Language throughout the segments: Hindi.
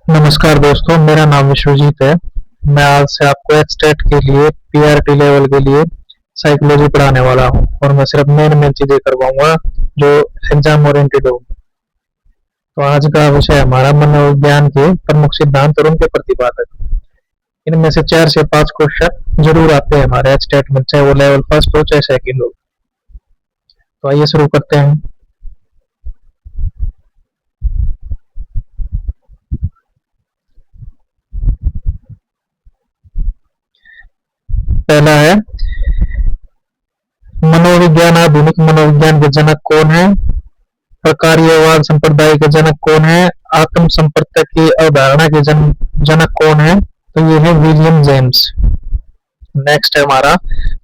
नमस्कार दोस्तों, मेरा नाम विश्वजीत है। मैं आज से आपको एक्सटेट के लिए पीआरटी लेवल के लिए साइकोलॉजी पढ़ाने वाला हूँ और मैं सिर्फ मेन मेन चीजें करवाऊंगा जो एग्जाम ओरिएंटेड हो। तो आज का विषय हमारा मनोविज्ञान के प्रमुख सिद्धांत और उनके प्रतिपादक। इनमें से 4 से 5 क्वेश्चन जरूर आते हैं हमारे एक्सटेट में, चाहे वो लेवल फर्स्ट हो चाहे सेकंड हो। तो आइए शुरू करते हैं। पहला है मनोविज्ञान। आधुनिक मनोविज्ञान के जनक कौन है? प्रकार्यवाद संप्रदाय के जनक कौन है? आत्म संपर्क की अवधारणा के जनक कौन है? तो ये है विलियम जेम्स। नेक्स्ट है हमारा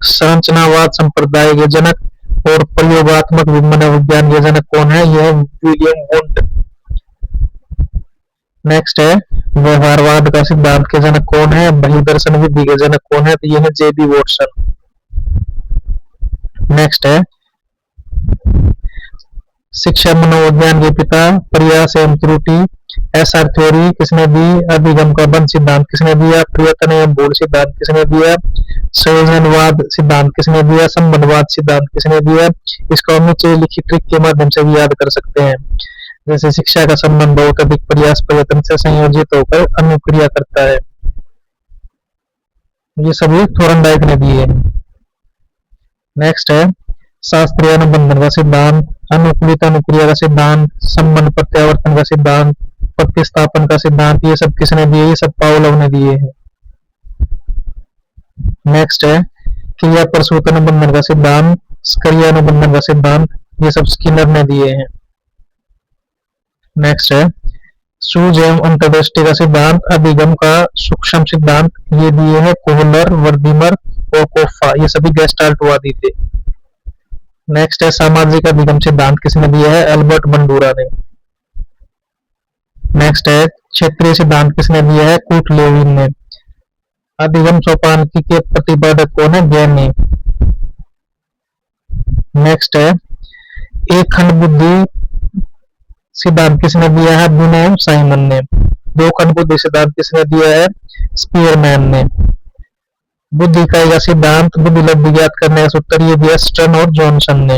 संरचनावाद संप्रदाय के जनक और प्रयोगात्मक मनोविज्ञान के जनक कौन है? यह विलियम वुंड। नेक्स्ट है व्यवहारवाद का सिद्धांत के जनक कौन है? बहिर्दर्शन विधि के जनक कौन है? तो यह है जेबी वॉटसन। नेक्स्ट है शिक्षा मनोविज्ञान के पिता, प्रयास एवं त्रुटि, एसआर थ्योरी किसने दी? अभिगम का बंध सिद्धांत किसने दिया? प्रयत्न एवं भूल सिद्धांत किसने दिया? संयोजनवाद सिद्धांत किसने दिया? संबंधवाद सिद्धांत किसने दिया? इसको हम नीचे लिखी ट्रिक के माध्यम से भी याद कर सकते हैं। जैसे शिक्षा का संबंध बहुत अधिक प्रयास प्रयत्न से संयोजित होकर अनुक्रिया करता है। ये सभी थोरनडाइक ने दिए। नेक्स्ट है शास्त्रीय अनुबंधन का सिद्धांत, अनुकूलित अनुक्रिया का सिद्धांत, संबंध प्रत्यावर्तन का सिद्धांत, प्रतिस्थापन का सिद्धांत, ये सब किसने दिए? ये सब पावलोव ने दिए हैं। नेक्स्ट है क्रिया प्रसूत अनुबंधन का सिद्धांत, क्रिया अनुबंधन का सिद्धांत, ये सब स्किनर ने दिए हैं। नेक्स्ट है सूझ एवं अंतर्दृष्टि का सिद्धांत, अभिगम का सूक्ष्म सिद्धांत, ये दिए हैं कोहलर, वर्दीमर और कोफा, ये सभी गेस्टाल्टवादी थे। नेक्स्ट है सामाजिक अभिगम सिद्धांत किसने दिया है? एल्बर्ट बंडूरा ने। नेक्स्ट है क्षेत्रीय सिद्धांत किसने दिया है? कूट लेविन ने। अभिगम सोपान के प्रतिपादक कौन है? गैनी। नेक्स्ट है एक खंड बुद्धि सिद्धांत किसने दिया है? बुने साइमन ने। दो खंड बुद्धि सिद्धांत किसने दिया है? स्पीयरमैन ने। बुद्धि इकाई का सिद्धांत, बुद्धि लब्धि ज्ञात करने का सूत्र, ये दिया स्टर्न और जॉनसन ने।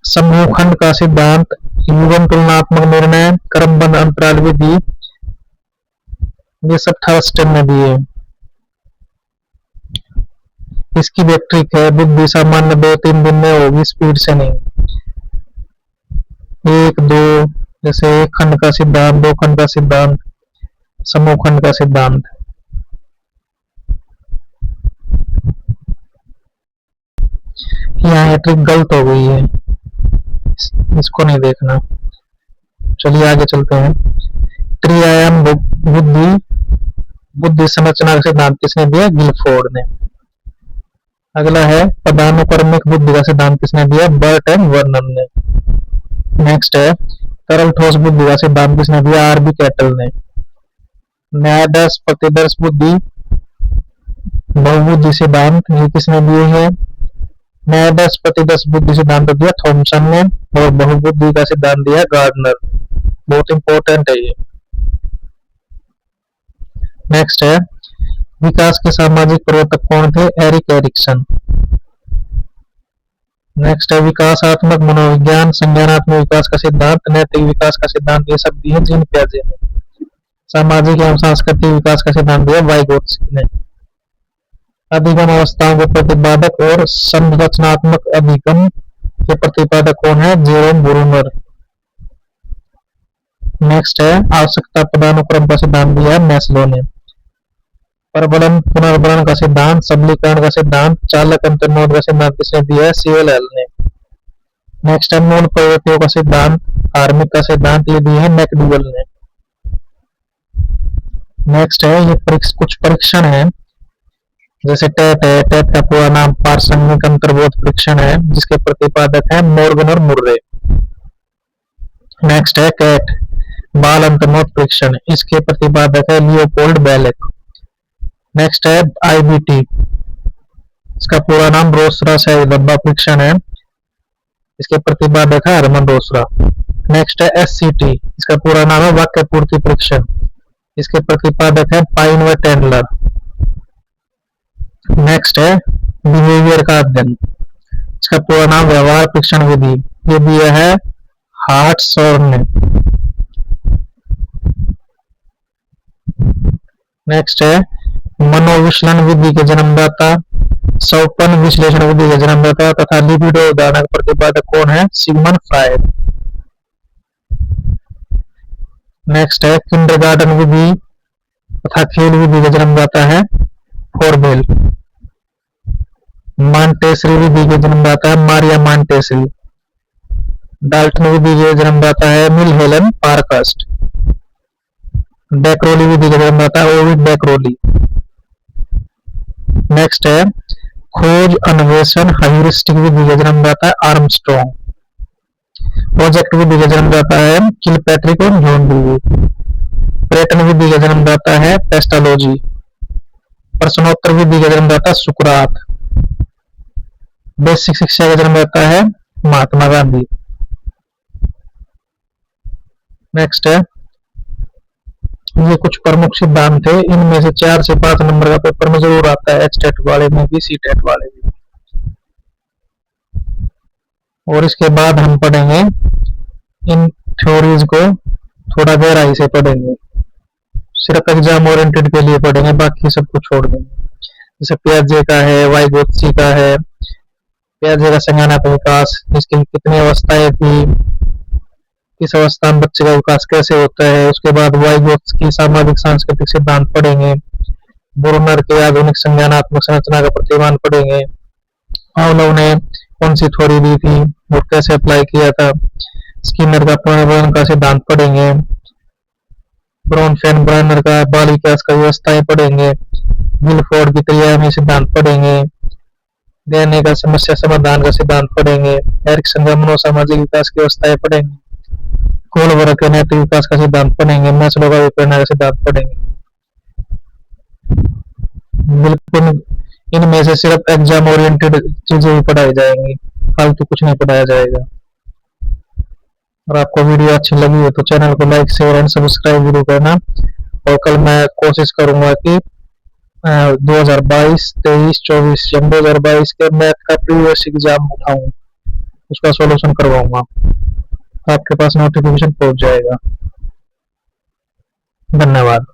समूह खंड का सिद्धांत, युगम तुलनात्मक निर्णय, क्रमबद्ध अंतराल विधि, ये सब थर्स्टन ने दिए। इसकी भी ट्रिक है, बुद्धि सामान्य 2-3 दिन में होगी, स्पीड से नहीं। 1-2 जैसे एक खंड का सिद्धांत, दो खंड का सिद्धांत, समूह खंड का सिद्धांत। यहाँ ट्रिक गलत हो गई है, इसको नहीं देखना। चलिए आगे चलते हैं। त्रिआयाम बुद्धि संरचना का सिद्धांत किसने दिया? गिलफोर्ड ने। अगला है पदानुक्रमिक बुद्धि का सिद्धांत किसने दिया? बर्ट एंड वर्नन ने। नेक्स्ट है तरल ठोस बुद्धि का सिद्धांत किसने दिया? आरबी कैटल ने। न्यायदर्श प्रतिदर्श बुद्धि बहुबुद्धि सिद्धांत, ये किसने दिए हैं? न्यायदर्श प्रतिदर्श बुद्धि सिद्धांत दिया थॉमसन ने और बहुबुद्धि का सिद्धांत दिया गार्डनर। बहुत इंपॉर्टेंट है ये। नेक्स्ट है विकास के सामाजिक प्रवर्तक कौन थे? Erik Erikson. नेक्स्ट है विकासात्मक मनोविज्ञान, संज्ञानात्मक विकास का सिद्धांत, नैतिक विकास का सिद्धांत, ये सब दिए जीन पियाजे ने। सामाजिक एवं सांस्कृतिक विकास का सिद्धांत दिया वाइगोत्स्की ने। अभिगम अवस्थाओं के प्रतिपादक और संरचनात्मक अभिगम के प्रतिपादक कौन है? Jerome Bruner. नेक्स्ट है आवश्यकता पदानुक्रम का सिद्धांत दिया मैस्लो ने। प्रबलन पुनर्बलन का सिद्धांत, सबलीकरण का सिद्धांत, चालक अंतर्नोद का सिद्धांत किसने दिया है? सीएलएल ने। नेक्स्ट है मूल प्रवृत्तियों का सिद्धांत, हार्मिक का सिद्धांत, ये दिया है मैकडूगल ने। नेक्स्ट है ये कुछ परीक्षण है, जैसे टेट है। टेट का पूरा नाम पारसंगिक अंतर्बोध परीक्षण है, जिसके प्रतिपादक है मॉर्गन और मुर्रे। नेक्स्ट है कैट बाल अंतर्बोध परीक्षण, इसके प्रतिपादक है लियोपोल्ड बेलेक। नेक्स्ट है आईबीटी, इसका पूरा नाम रोसरा सह डब्बा परीक्षण है, इसके प्रतिपादक है हरमन रोसरा। नेक्स्ट है SCT, इसका पूरा नाम है वाक्य पूर्ति परीक्षण। इसके प्रतिपादक है पाइन व टेंडलर। नेक्स्ट है बिहेवियर का अध्ययन, इसका पूरा नाम व्यवहार परीक्षण विधि। ये दिया है हार्ट्सॉर्न ने। नेक्स्ट है मनोविश्लेषण विधि के जन्मदाता, स्वपन विश्लेषण विधि के जन्मदाता तथा लिबिडो उदाहरण प्रतिपादक कौन है? Sigmund Freud. नेक्स्ट है किंडरगार्टन विधि तथा खेल विधि का जन्मदाता है फॉरबेल। मॉन्टेसरी विधि के जन्मदाता है मारिया मॉन्टेसरी। डाल्टन विधि के जन्मदाता है मिलहेलन पारकास्ट। डेक्रोली विधि का जन्मदाता है ओविड डेक्रोली। नेक्स्ट है खोज अन्वेषण ह्यूरिस्टिक विधि का जन्मदाता है आर्मस्ट्रॉन्ग। प्रोजेक्ट विधि का जन्मदाता है किलपैट्रिक और जॉन डीवी। प्रेटन विधि का जन्मदाता है पेस्टालोजी। प्रश्नोत्तर विधि का जन्मदाता सुकरात। बेसिक शिक्षा का जन्मदाता है महात्मा गांधी। नेक्स्ट है ये कुछ प्रमुख सिद्धांत थे, इनमें से 4 से 5 नंबर का पेपर में जरूर आता है, एचटेट वाले में भी सीटेट वाले में। और इसके बाद हम पढ़ेंगे इन थ्योरीज को थोड़ा गहराई से पढ़ेंगे, सिर्फ एग्जाम ओरिएंटेड के लिए पढ़ेंगे, बाकी सब कुछ छोड़ देंगे। जैसे पियाजे का है, वाइगोत्स्की का है, पियाजे का संज्ञानात्मक विकास, इसकी कितनी अवस्थाएं थी, इस अवस्था में बच्चे का विकास कैसे होता है। उसके बाद वाइगोत्स्की सामाजिक सांस्कृतिक सिद्धांत पढ़ेंगे। ब्रूनर के आधुनिक संज्ञानात्मक संरचना का प्रतिमान पढ़ेंगे। पावलोव ने कौन सी थ्योरी दी थी और कैसे अप्लाई किया था। स्किनर का पुनर्वर्ण का सिद्धांत पढ़ेंगे। ब्रोनफेन-ब्रानर का बाल विकास का व्यवस्थाएं पढ़ेंगे। गिलफोर्ड की त्रिआयामी सिद्धांत पढ़ेंगे। देने का समस्या समाधान का सिद्धांत पढ़ेंगे। एरिक्सन का मनोसामाजिक विकास की व्यवस्थाएं पढ़ेंगे। कोलबर्ग के नैतिक विकास का सिद्धांत पढ़ेंगे। मैस्लो का विप्रेरणा का सिद्धांत पढ़ेंगे। बिल्कुल इनमें से सिर्फ एग्जाम ओरिएंटेड चीजें ही पढ़ाई जाएंगी, फालतू कुछ नहीं पढ़ाया जाएगा। और आपको वीडियो अच्छी लगी हो तो चैनल को लाइक शेयर एंड सब्सक्राइब जरूर करना। और कल मैं कोशिश करूंगा कि 2022, 23, 24 या 2022 के मैथ का प्रीवियस एग्जाम उठाऊं, उसका सॉल्यूशन करवाऊंगा, आपके पास नोटिफिकेशन पहुंच जाएगा। धन्यवाद।